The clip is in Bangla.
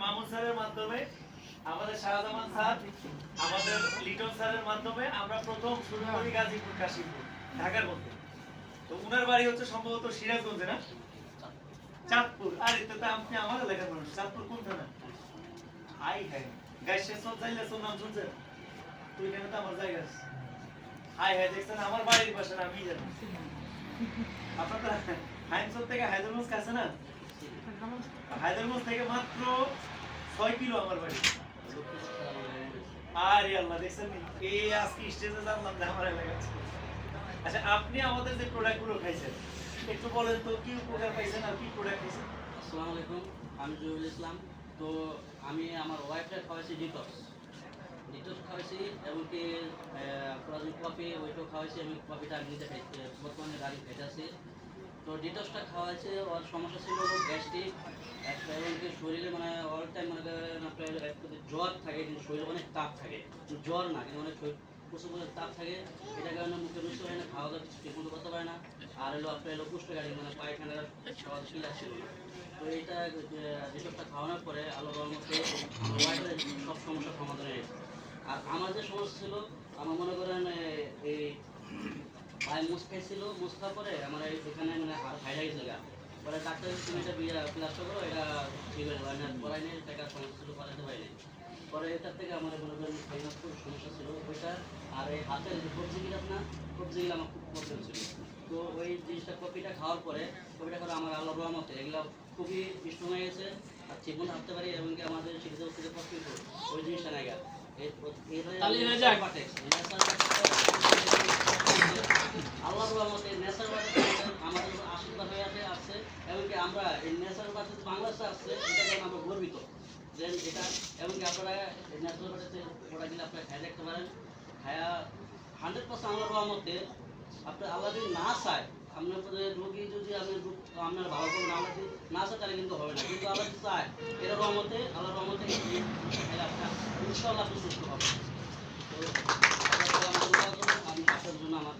মামুন স্যারের মাধ্যমে, আমাদের শাহজামান স্যার, আমাদের লিটন স্যারের মাধ্যমে আমরা প্রথম শুরু করি গাজীপুর কাশিমপুর ঢাকার মধ্যে। তো উনার বাড়ি হচ্ছে সম্ভবত সিরাজগঞ্জে না, চাঁদপুর। আরে তো আপনি আমার এলাকার মানুষ, চাঁদপুর কোন থানা? হাই হাই গাইছে সব যাইলে সব নাম শুনছে তুই, কেন তো আমার জায়গা আছে। হাই হাই দেখছেন আমার বাড়ির পাশে, আমি জানি আপনার তো হাইমসব থেকে হায়দ্রাবাদ কাছে না, হায়দ্রাবাদ থেকে মাত্র 6 কিলো আমার বাড়ি। আরে আল্লাহ দেখছেন এই আজকে স্টেজে জানলাম যে আমার এলাকা আছে। আচ্ছা আপনি আমাদের যে প্রোডাক্টগুলো খাইছেন একটু বলেন তো কি উপকার পাইছেন আর কি প্রোডাক্ট খাইছেন? আসসালামু আলাইকুম, আমি জহিরুল ইসলাম। তো আমি আমার ওয়াইফকে খাওয়াইছি ডিটক্স খাওয়াইছি, এবং কি কোরাজিন কফি ওইটাও খাওয়াইছি। আমি কফিটা আমি নিজে খাইছি, বর্তমানে গাড়ি খাইতেছি। তো ডিটক্সটা খাওয়াইছে, ওর সমস্যা ছিল গ্যাস্ট্রিক, এবং কি শরীরে মানে অল টাইম মনে করেন আপনার জ্বর থাকে, কিন্তু শরীরে অনেক তাপ থাকে। জ্বর না, কিন্তু অনেক প্রচুর পরিমাণে তাপ থাকে। এটার কারণে মুখে রুচি হয় না, খাওয়া দাওয়া কিছু ঠিক মতো করতে পারে না। আর হলো আপনার হলো কুষ্ঠকাঠি, মানে পায়খানার খাওয়া ক্লিয়ার ছিল না। তো এইটা ডিটক্সটা খাওয়ানোর পরে আল্লাহর রহমতে ওয়াইফের সব সমস্যার সমাধান হয়ে গেছে। আর আমার যে সমস্যা ছিল, আমার মনে করেন এই পায়ে মুছ খাইছিল, মুছ খাওয়ার পরে আমার এখানে মানে হাইডা গেছিল গা। পরে ডাক্তার তুমি এটা প্লাস্টার করো, এটা ঠিক হয়ে যাবে। আমি করাই নেই, টাকার সমস্যা ছিল, করাতে পারিনি। পরে এটার থেকে আমার মনে করেন খুব সমস্যা ছিল ওইটা। আর এই হাতের যে কবজি গিলাস না, কবজি গিলা আমার খুব প্রবলেম ছিল। তো ওই জিনিসটা কপিটা খাওয়ার পরে, কপিটা করে আমার আল্লাহর রহমতে এগুলো খুবই স্ট্রং হয়ে গেছে। আর জীবন হাঁটতে পারি, এবং কি আমাদের শিক্ষিত থেকে কষ্ট ওই জিনিসটা নাই গা। আল্লাহর রহমতে নেচার আমাদের আশীর্বাদ হয়ে আছে, এবং কি আমরা এই ন্যাচারাল বাড়িতে বাংলাদেশে আসছে, এটা যেন আমরা গর্বিত যে এটা। এবং কি আপনারা এই ন্যাচারাল বাড়িতে প্রোডাক্ট দিলে আপনারা খাই দেখতে পারেন। খায়া 100% আল্লাহর রহমতে আপনার আল্লাহ যদি না চায়, আপনার রোগী যদি আপনার ভালো করে না চায়, তাহলে কিন্তু হবে না। কিন্তু আল্লাহ যদি চায়, এর রহমতে, আল্লাহর রহমতে আপনার ইনশাআল্লাহ আপনি সুস্থ হবে। তো আমি আপনার জন্য আমার